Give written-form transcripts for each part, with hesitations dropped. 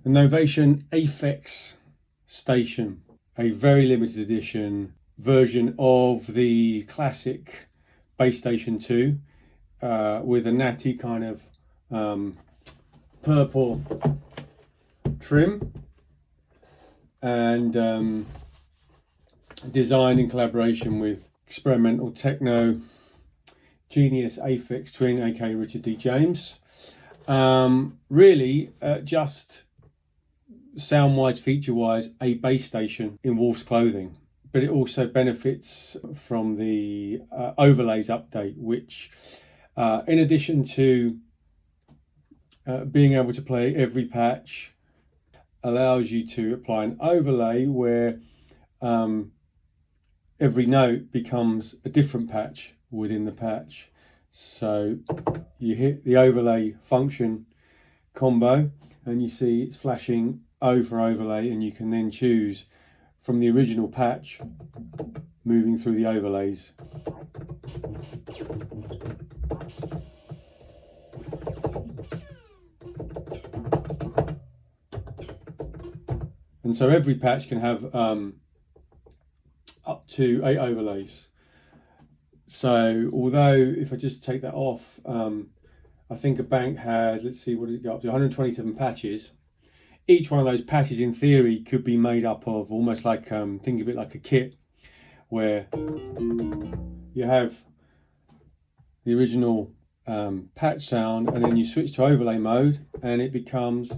the Novation AFX Station, a very limited edition version of the classic Bass Station 2 with a natty kind of purple trim, and designed in collaboration with experimental techno genius Aphex Twin, aka Richard D. James. Really, just sound-wise, feature-wise, a bass station in wolf's clothing. But it also benefits from the overlays update, which, in addition to being able to play every patch, allows you to apply an overlay where every note becomes a different patch within the patch. So you hit the overlay function combo and you see it's flashing O for overlay, and you can then choose from the original patch moving through the overlays. And so every patch can have up to 8 overlays. So although if I just take that off, I think a bank has, let's see, what does it go up to, 127 patches. Each one of those patches in theory could be made up of almost like, think of it like a kit, where you have the original patch sound, and then you switch to overlay mode and it becomes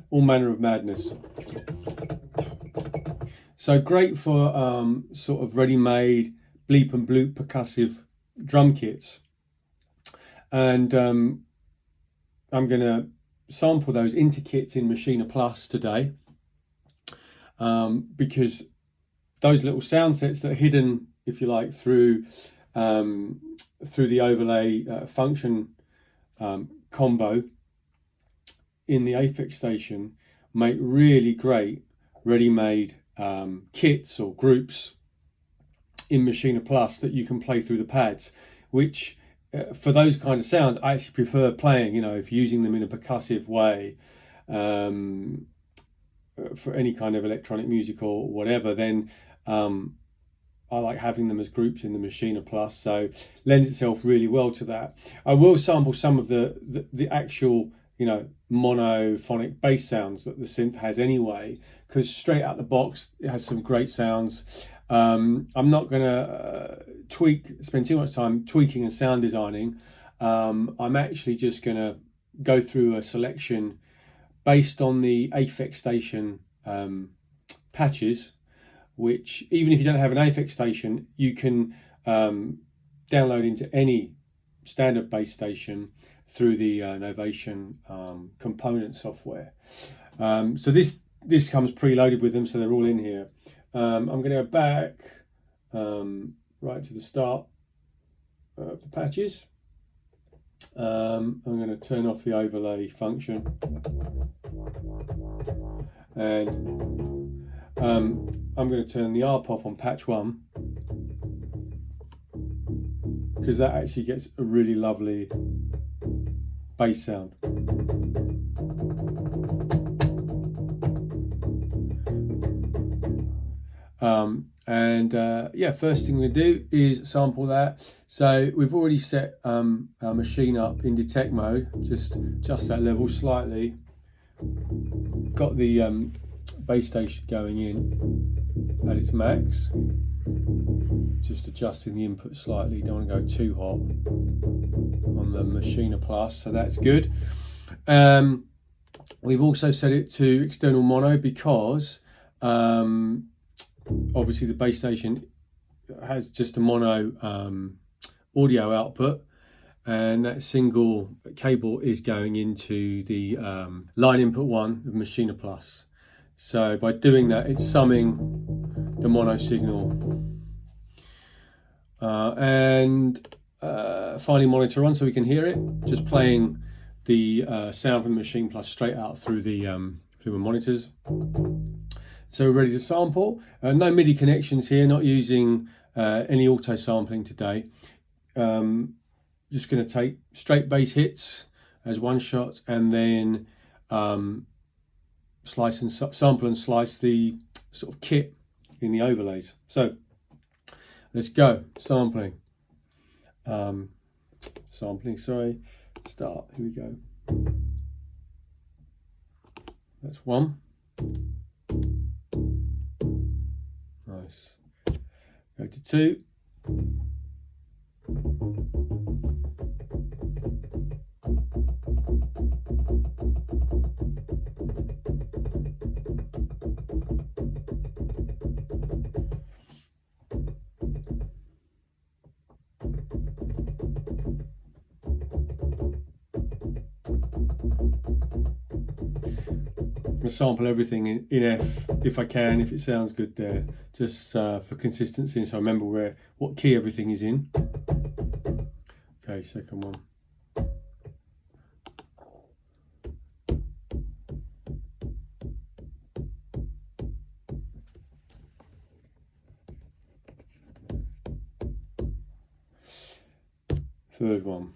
all manner of madness. So great for sort of ready-made bleep and bloop percussive drum kits. And I'm going to sample those into kits in Maschine Plus today, because those little sound sets that are hidden, if you like, through the overlay function combo in the Aphex Station make really great ready-made kits or groups in Maschine Plus that you can play through the pads, which for those kind of sounds I actually prefer playing, you know, if you're using them in a percussive way for any kind of electronic music or whatever, then I like having them as groups in the Maschine Plus, so lends itself really well to that. I will sample some of the actual, you know, monophonic bass sounds that the synth has anyway, because straight out the box it has some great sounds. I'm not going to spend too much time tweaking and sound designing. I'm actually just going to go through a selection based on the Aphex Station patches, which even if you don't have an Aphex Station, you can download into any standard bass station through the Novation component software. So this comes preloaded with them, so they're all in here. I'm going to go back right to the start of the patches. I'm going to turn off the overlay function, and I'm going to turn the ARP off on patch 1, because that actually gets a really lovely bass sound. Yeah, first thing we do is sample that. So we've already set our machine up in detect mode, just that level slightly. Got the bass station going in at its max. Just adjusting the input slightly, don't want to go too hot on the Maschine Plus, so that's good. We've also set it to external mono because obviously the bass station has just a mono audio output, and that single cable is going into the line input 1 of Maschine Plus. So by doing that, it's summing the mono signal. Finally monitor on so we can hear it, just playing the sound from the Maschine Plus straight out through the monitors. So we're ready to sample. No MIDI connections here, not using any auto sampling today. Just going to take straight bass hits as one shot, and then slice and sample and slice the sort of kit in the overlays. So let's go sampling. Sorry, start. Here we go. That's one. Nice. Go to two. I'm going to sample everything in F if I can, if it sounds good there, just for consistency, so I remember what key everything is in. Okay, second one. Third one.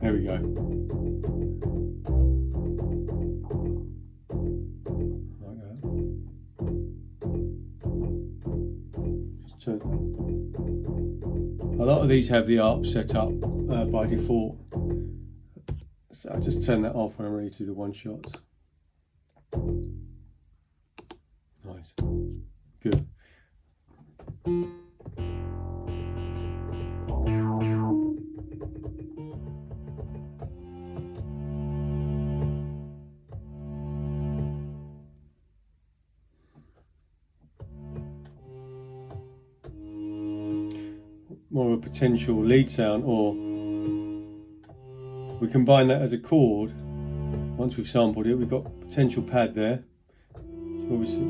There we go. Like that. Just turn. A lot of these have the ARP set up by default, so I just turn that off when I'm ready to do the one shots. Nice, good. More of a potential lead sound, or we combine that as a chord. Once we've sampled it, we've got potential pad there. So obviously,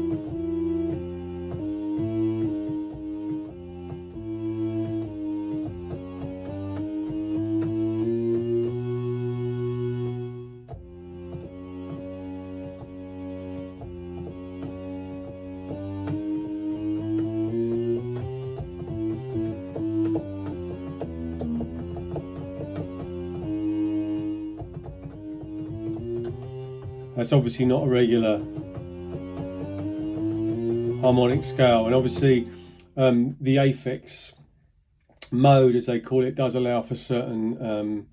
that's obviously not a regular harmonic scale, and obviously the Aphex mode, as they call it, does allow for certain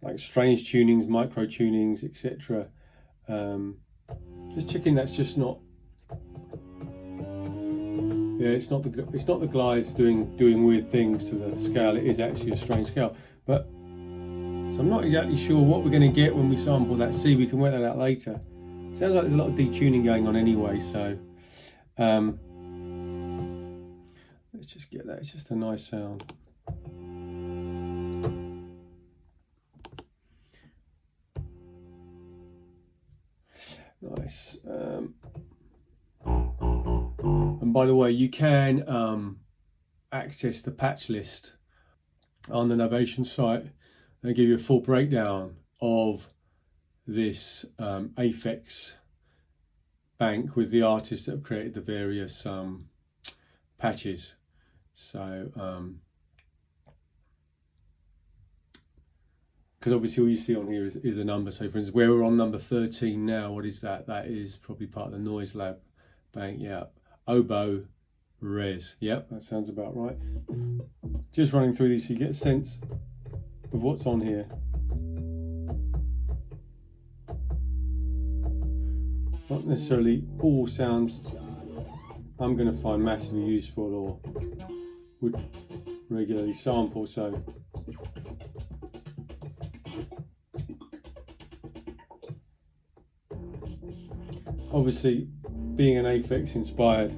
like strange tunings, micro tunings, etc. Just checking that's just not. Yeah, it's not the glides doing weird things to the scale. It is actually a strange scale, but so I'm not exactly sure what we're going to get when we sample that C. We can work that out later. Sounds like there's a lot of detuning going on anyway, so let's just get that. It's just a nice sound. Nice. And by the way, you can access the patch list on the Novation site. They give you a full breakdown of this Aphex bank with the artists that have created the various patches. So because obviously all you see on here is a number. So for instance, where we're on number 13 now, what is that? That is probably part of the Noise Lab bank. Yeah, oboe res. Yep, that sounds about right. Just running through these so you get a sense of what's on here. Not necessarily all sounds I'm going to find massively useful or would regularly sample, so obviously being an Aphex inspired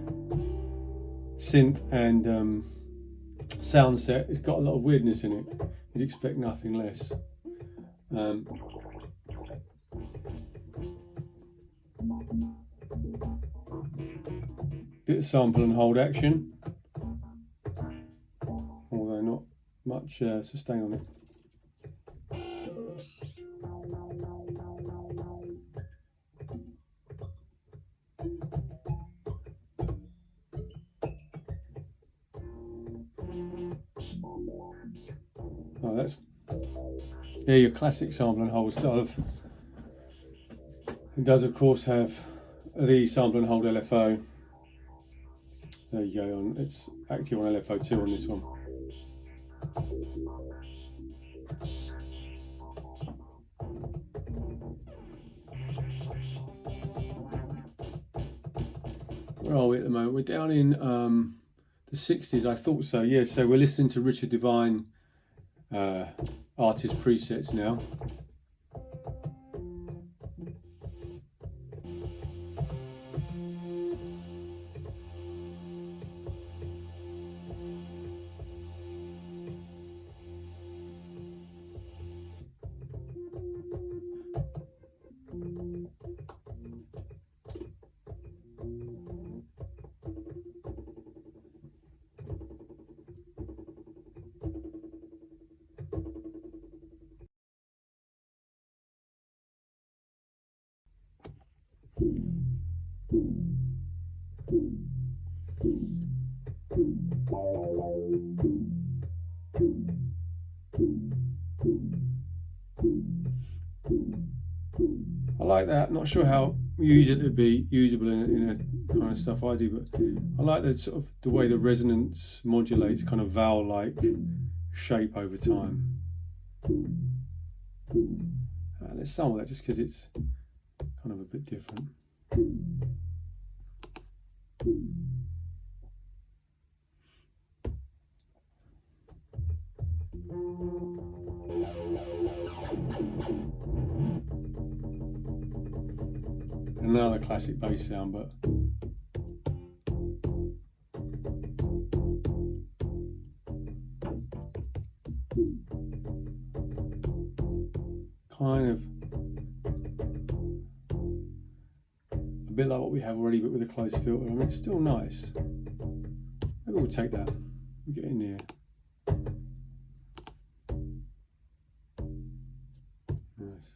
synth and sound set, it's got a lot of weirdness in it. You'd expect nothing less. Bit of sample and hold action, although not much sustain on it. Yeah, your classic sample and hold stuff. It does of course have the sample and hold LFO. There you go, it's active on LFO2 on this one. Where are we at the moment? We're down in the 60s, I thought so, yeah. So we're listening to Richard Devine artist presets now. I like that. Not sure how easy it would be usable in a kind of stuff I do, but I like the sort of the way the resonance modulates kind of vowel-like shape over time. Let's sample that just because it's kind of a bit different. Another classic bass sound, but kind of a bit like what we have already, but with a closed filter. I mean, it's still nice. Maybe we'll take that. We'll get in there. Nice.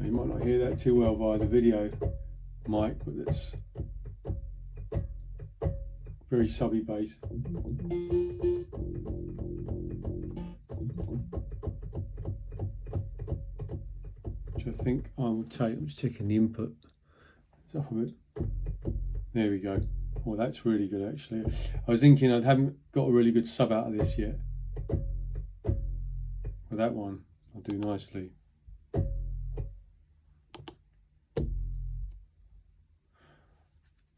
You might not hear that too well via the video mic, but it's very subby bass. Which I think I will take. I'm just checking the input. It's off a bit. There we go. Oh, that's really good actually. I was thinking I haven't got a really good sub out of this yet. With that one, I'll do nicely.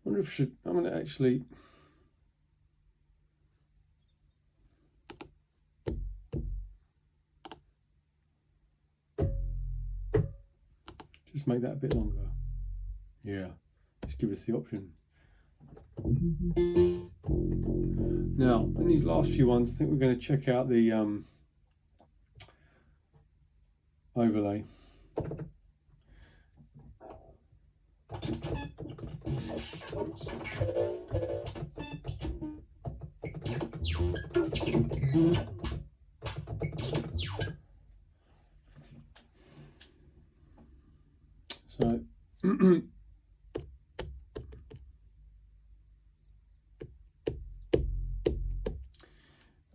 I wonder if I'm going to actually just make that a bit longer. Yeah, just give us the option. Now, in these last few ones, I think we're going to check out the overlay. So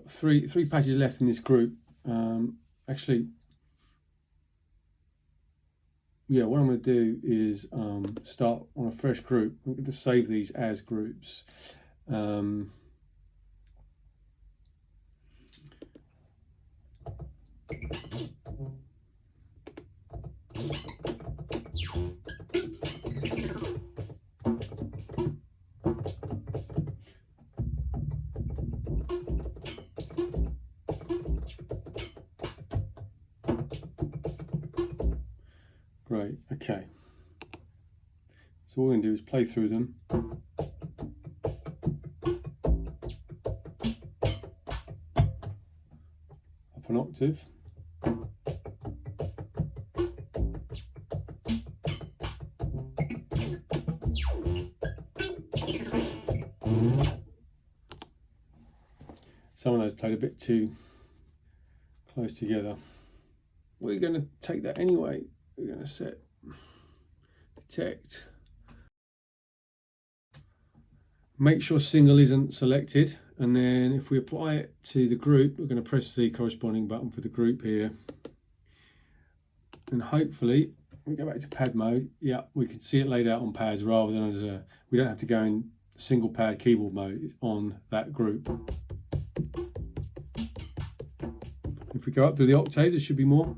three patches left in this group. Actually, yeah, what I'm going to do is start on a fresh group. I'm going to save these as groups. Great, okay. So all we're going to do is play through them. an octave. Some of those played a bit too close together. We're going to take that anyway. We're going to set detect. Make sure single isn't selected, and then if we apply it to the group, we're going to press the corresponding button for the group here, and hopefully we go back to pad mode. Yeah, we can see it laid out on pads rather than as a, we don't have to go in single pad keyboard mode. It's on that group. If we go up through the octave, there should be more.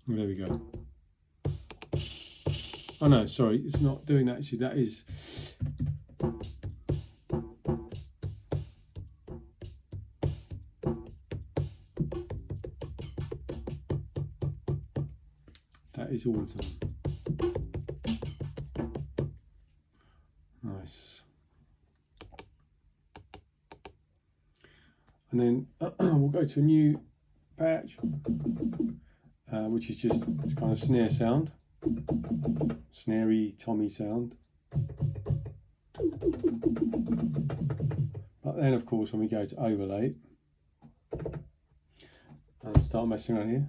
There we go. Oh no, sorry, it's not doing that. Actually, that is. That is all of them. Nice. And then we'll go to a new patch. Which is just it's kind of snare sound, snarey tommy sound. But then of course when we go to overlay and start messing around here,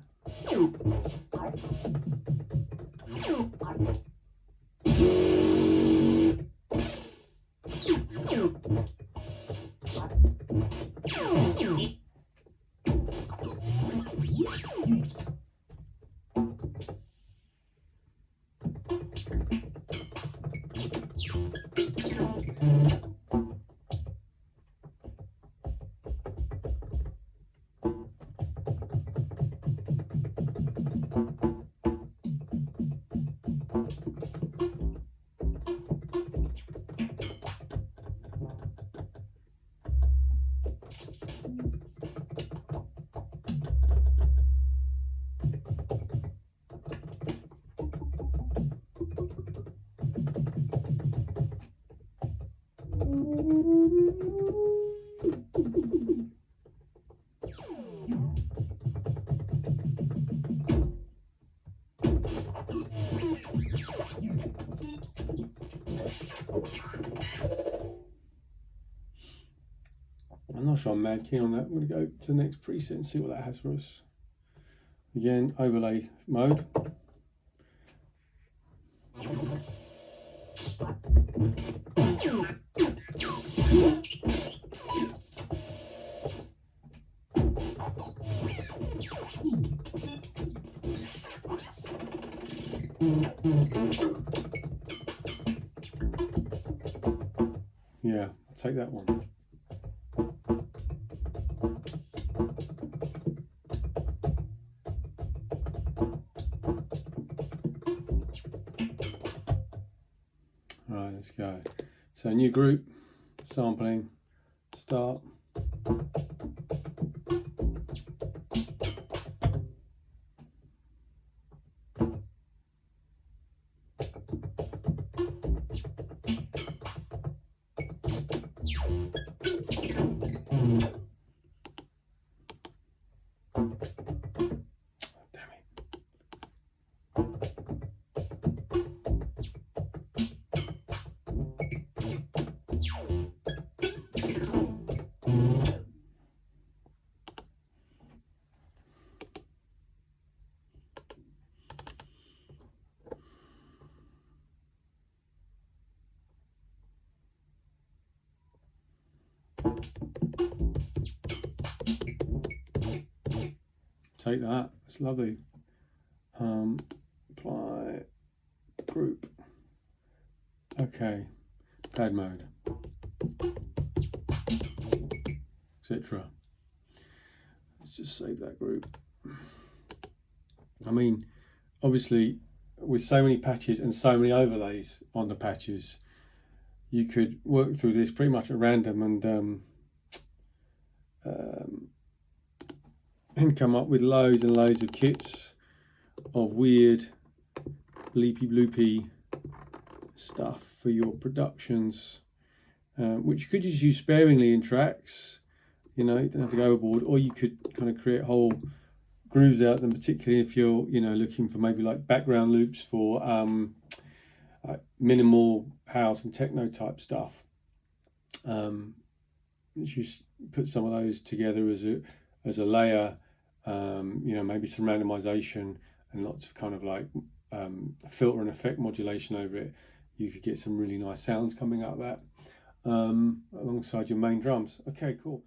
I'm not sure I'm mad keen on that. I'm going to go to the next preset and see what that has for us. Again, overlay mode. Yeah, I'll take that one. Right, let's go. So new group, sampling, start. Take that, it's lovely. Apply group. Okay, pad mode, etc. Let's just save that group. I mean, obviously, with so many patches and so many overlays on the patches, you could work through this pretty much at random and come up with loads and loads of kits of weird bleepy bloopy stuff for your productions, which you could just use sparingly in tracks. You know, you don't have to go overboard, or you could kind of create whole grooves out of them, particularly if you're, you know, looking for maybe like background loops for like minimal house and techno type stuff. Just put some of those together as a layer, you know, maybe some randomization and lots of kind of like filter and effect modulation over it. You could get some really nice sounds coming out of that alongside your main drums. Okay, cool.